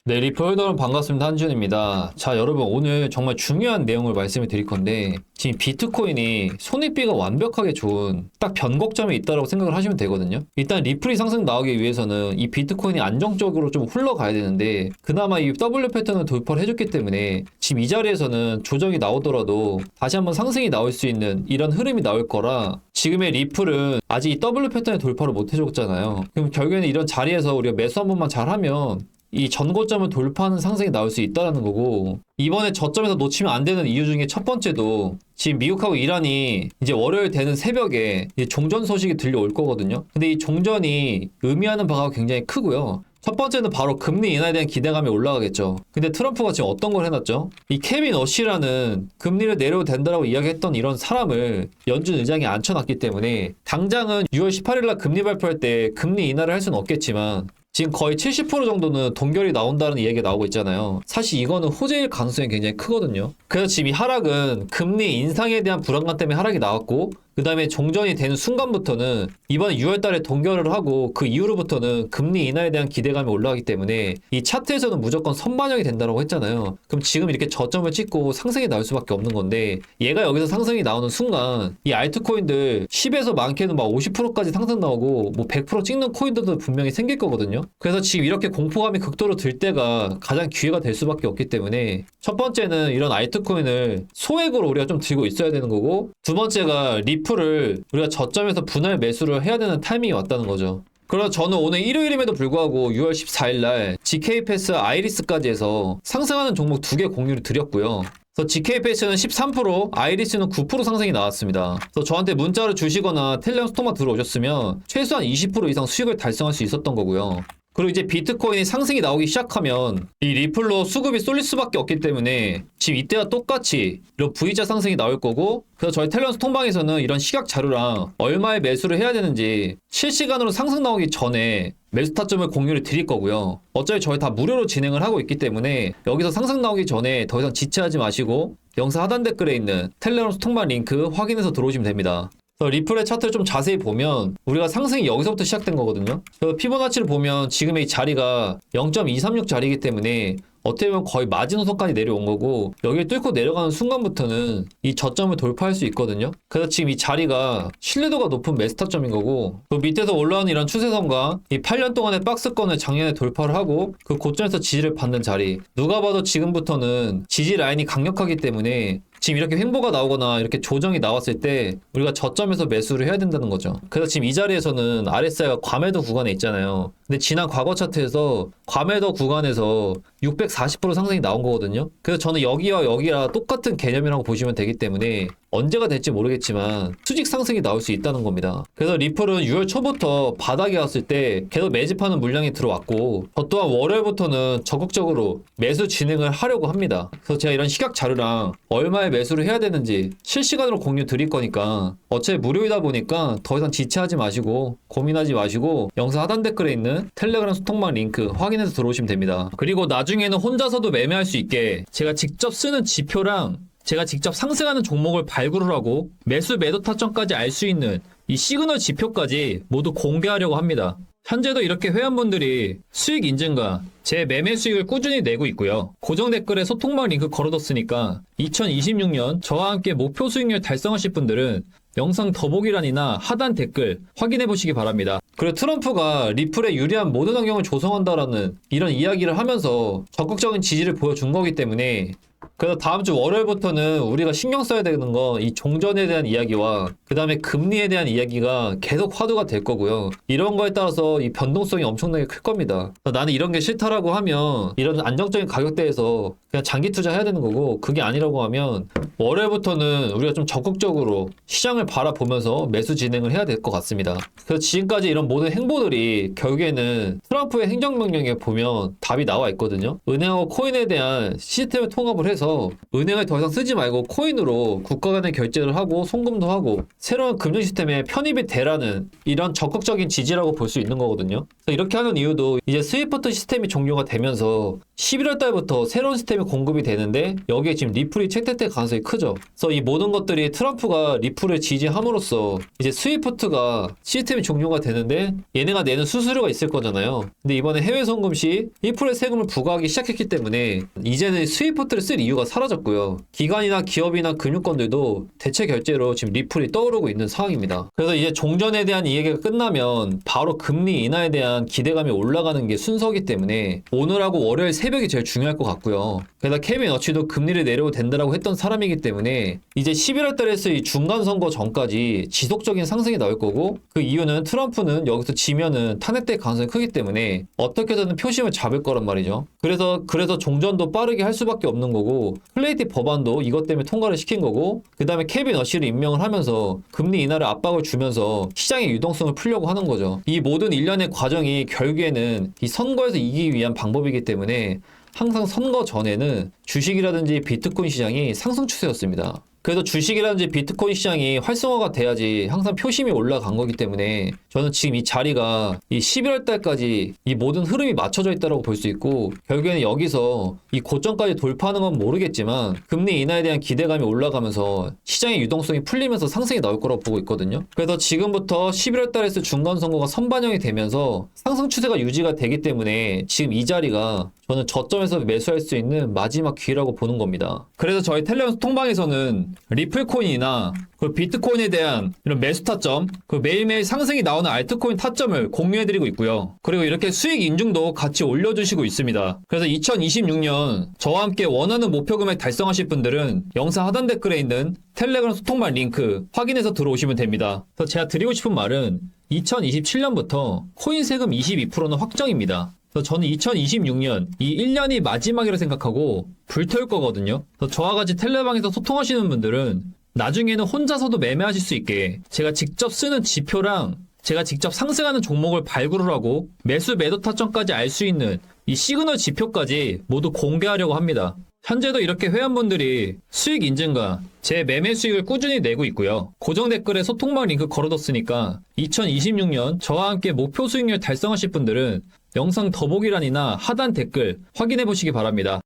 네, 리플 여러분 반갑습니다. 한준입니다. 자, 여러분 오늘 정말 중요한 내용을 말씀을 드릴 건데 지금 비트코인이 손익비가 완벽하게 좋은 딱 변곡점에 있다고 생각을 하시면 되거든요. 일단 리플이 상승 나오기 위해서는 이 비트코인이 안정적으로 좀 흘러가야 되는데 그나마 이 W 패턴을 돌파를 해줬기 때문에 지금 이 자리에서는 조정이 나오더라도 다시 한번 상승이 나올 수 있는 이런 흐름이 나올 거라 지금의 리플은 아직 이 W 패턴의 돌파를 못 해줬잖아요. 그럼 결국에는 이런 자리에서 우리가 매수 한 번만 잘하면 이 전고점을 돌파하는 상승이 나올 수 있다는 거고, 이번에 저점에서 놓치면 안 되는 이유 중에 첫 번째도 지금 미국하고 이란이 이제 월요일 되는 새벽에 이제 종전 소식이 들려올 거거든요. 근데 이 종전이 의미하는 바가 굉장히 크고요. 첫 번째는 바로 금리 인하에 대한 기대감이 올라가겠죠. 근데 트럼프가 지금 어떤 걸 해놨죠? 이 케빈 어시라는 금리를 내려도 된다라고 이야기했던 이런 사람을 연준 의장에 앉혀놨기 때문에 당장은 6월 18일 날 금리 발표할 때 금리 인하를 할 수는 없겠지만 지금 거의 70% 정도는 동결이 나온다는 이야기가 나오고 있잖아요. 사실 이거는 호재일 가능성이 굉장히 크거든요. 그래서 지금 이 하락은 금리 인상에 대한 불안감 때문에 하락이 나왔고 그 다음에 종전이 되는 순간부터는 이번 6월 달에 동결을 하고 그 이후로부터는 금리 인하에 대한 기대감이 올라가기 때문에 이 차트에서는 무조건 선반영이 된다고 했잖아요. 그럼 지금 이렇게 저점을 찍고 상승이 나올 수밖에 없는 건데 얘가 여기서 상승이 나오는 순간 이 알트코인들 10에서 많게는 막 50%까지 상승 나오고 뭐 100% 찍는 코인들도 분명히 생길 거거든요. 그래서 지금 이렇게 공포감이 극도로 들 때가 가장 기회가 될 수밖에 없기 때문에 첫 번째는 이런 알트코인을 소액으로 우리가 좀 들고 있어야 되는 거고 두 번째가 리플을 우리가 저점에서 분할 매수를 해야 되는 타이밍이 왔다는 거죠. 그래서 저는 오늘 일요일임에도 불구하고 6월 14일 날 GK패스 아이리스까지 해서 상승하는 종목 2개 공유를 드렸고요. 그래서 GK패스는 13%, 아이리스는 9% 상승이 나왔습니다. 그래서 저한테 문자를 주시거나 텔레그램 스토마 들어오셨으면 최소한 20% 이상 수익을 달성할 수 있었던 거고요. 그리고 이제 비트코인이 상승이 나오기 시작하면 이 리플로 수급이 쏠릴 수밖에 없기 때문에 지금 이때와 똑같이 이런 V자 상승이 나올 거고 그래서 저희 텔레그램 통방에서는 이런 시각 자료랑 얼마에 매수를 해야 되는지 실시간으로 상승 나오기 전에 매수 타점을 공유를 드릴 거고요. 어차피 저희 다 무료로 진행을 하고 있기 때문에 여기서 상승 나오기 전에 더 이상 지체하지 마시고 영상 하단 댓글에 있는 텔레그램 통방 링크 확인해서 들어오시면 됩니다. 리플의 차트를 좀 자세히 보면 우리가 상승이 여기서부터 시작된 거거든요. 피보나치를 보면 지금의 이 자리가 0.236 자리이기 때문에 어떻게 보면 거의 마지노선까지 내려온 거고 여기를 뚫고 내려가는 순간부터는 이 저점을 돌파할 수 있거든요. 그래서 지금 이 자리가 신뢰도가 높은 매스타점인 거고 그 밑에서 올라오는 이런 추세선과 이 8년 동안의 박스권을 작년에 돌파를 하고 그 고점에서 지지를 받는 자리 누가 봐도 지금부터는 지지 라인이 강력하기 때문에 지금 이렇게 횡보가 나오거나 이렇게 조정이 나왔을 때 우리가 저점에서 매수를 해야 된다는 거죠. 그래서 지금 이 자리에서는 RSI가 과매도 구간에 있잖아요. 근데 지난 과거 차트에서 과매도 구간에서 640% 상승이 나온 거거든요. 그래서 저는 여기와 여기랑 똑같은 개념이라고 보시면 되기 때문에 언제가 될지 모르겠지만 수직 상승이 나올 수 있다는 겁니다. 그래서 리플은 6월 초부터 바닥에 왔을 때 계속 매집하는 물량이 들어왔고 저 또한 월요일부터는 적극적으로 매수 진행을 하려고 합니다. 그래서 제가 이런 시각 자료랑 얼마에 매수를 해야 되는지 실시간으로 공유 드릴 거니까 어차피 무료이다 보니까 더 이상 지체하지 마시고 고민하지 마시고 영상 하단 댓글에 있는 텔레그램 소통방 링크 확인해서 들어오시면 됩니다. 그리고 나중에는 혼자서도 매매할 수 있게 제가 직접 쓰는 지표랑 제가 직접 상승하는 종목을 발굴을 하고 매수 매도 타점까지 알 수 있는 이 시그널 지표까지 모두 공개하려고 합니다. 현재도 이렇게 회원분들이 수익 인증과 제 매매 수익을 꾸준히 내고 있고요. 고정 댓글에 소통방 링크 걸어뒀으니까 2026년 저와 함께 목표 수익률 달성하실 분들은 영상 더보기란이나 하단 댓글 확인해 보시기 바랍니다. 그리고 트럼프가 리플에 유리한 모든 환경을 조성한다라는 이런 이야기를 하면서 적극적인 지지를 보여준 거기 때문에 그래서 다음 주 월요일부터는 우리가 신경 써야 되는 건 이 종전에 대한 이야기와 그 다음에 금리에 대한 이야기가 계속 화두가 될 거고요. 이런 거에 따라서 이 변동성이 엄청나게 클 겁니다. 나는 이런 게 싫다라고 하면 이런 안정적인 가격대에서 그냥 장기 투자해야 되는 거고 그게 아니라고 하면 월요일부터는 우리가 좀 적극적으로 시장을 바라보면서 매수 진행을 해야 될 것 같습니다. 그래서 지금까지 이런 모든 행보들이 결국에는 트럼프의 행정명령에 보면 답이 나와 있거든요. 은행하고 코인에 대한 시스템을 통합을 해서 은행을 더 이상 쓰지 말고 코인으로 국가 간의 결제를 하고 송금도 하고 새로운 금융 시스템에 편입이 되라는 이런 적극적인 지지라고 볼 수 있는 거거든요. 그래서 이렇게 하는 이유도 이제 스위프트 시스템이 종료가 되면서 11월 달부터 새로운 시스템이 공급이 되는데 여기에 지금 리플이 채택될 가능성이 크죠. 그래서 이 모든 것들이 트럼프가 리플을 지지함으로써 이제 스위프트가 시스템이 종료가 되는데 얘네가 내는 수수료가 있을 거잖아요. 근데 이번에 해외 송금 시 1% 세금을 부과하기 시작했기 때문에 이제는 스위프트를 쓸 이유가 사라졌고요. 기관이나 기업이나 금융권들도 대체 결제로 지금 리플이 떠오르고 있는 상황입니다. 그래서 이제 종전에 대한 이 얘기가 끝나면 바로 금리 인하에 대한 기대감이 올라가는 게 순서이기 때문에 오늘하고 월요일 새벽이 제일 중요할 것 같고요. 게다가 케빈 어치도 금리를 내려도 된다라고 했던 사람이기 때문에 이제 11월 달에서 이 중간 선거 전까지 지속적인 상승이 나올 거고 그 이유는 트럼프는 여기서 지면은 탄핵될 가능성이 크기 때문에 어떻게든 표심을 잡을 거란 말이죠. 그래서 종전도 빠르게 할 수밖에 없는 거고 플레이티 법안도 이것 때문에 통과를 시킨 거고 그 다음에 케빈 어치를 임명을 하면서 금리 인하를 압박을 주면서 시장의 유동성을 풀려고 하는 거죠. 이 모든 일련의 과정이 결국에는 이 선거에서 이기기 위한 방법이기 때문에 항상 선거 전에는 주식이라든지 비트코인 시장이 상승 추세였습니다. 그래서 주식이라든지 비트코인 시장이 활성화가 돼야지 항상 표심이 올라간 거기 때문에 저는 지금 이 자리가 이 11월 달까지 이 모든 흐름이 맞춰져 있다고 볼 수 있고 결국에는 여기서 이 고점까지 돌파하는 건 모르겠지만 금리 인하에 대한 기대감이 올라가면서 시장의 유동성이 풀리면서 상승이 나올 거라고 보고 있거든요. 그래서 지금부터 11월 달에서 중간 선거가 선반영이 되면서 상승 추세가 유지가 되기 때문에 지금 이 자리가 저는 저점에서 매수할 수 있는 마지막 기회라고 보는 겁니다. 그래서 저희 텔레그램 소통방에서는 리플코인이나 그 비트코인에 대한 이런 매수 타점, 그 매일매일 상승이 나오는 알트코인 타점을 공유해드리고 있고요. 그리고 이렇게 수익 인증도 같이 올려주시고 있습니다. 그래서 2026년 저와 함께 원하는 목표 금액 달성하실 분들은 영상 하단 댓글에 있는 텔레그램 소통방 링크 확인해서 들어오시면 됩니다. 그래서 제가 드리고 싶은 말은 2027년부터 코인 세금 22%는 확정입니다. 그래서 저는 2026년 이 1년이 마지막이라 생각하고 불태울 거거든요. 그래서 저와 같이 텔레방에서 소통하시는 분들은 나중에는 혼자서도 매매하실 수 있게 제가 직접 쓰는 지표랑 제가 직접 상승하는 종목을 발굴을 하고 매수 매도 타점까지 알 수 있는 이 시그널 지표까지 모두 공개하려고 합니다. 현재도 이렇게 회원분들이 수익 인증과 제 매매 수익을 꾸준히 내고 있고요. 고정 댓글에 소통방 링크 걸어뒀으니까 2026년 저와 함께 목표 수익률 달성하실 분들은 영상 더보기란이나 하단 댓글 확인해 보시기 바랍니다.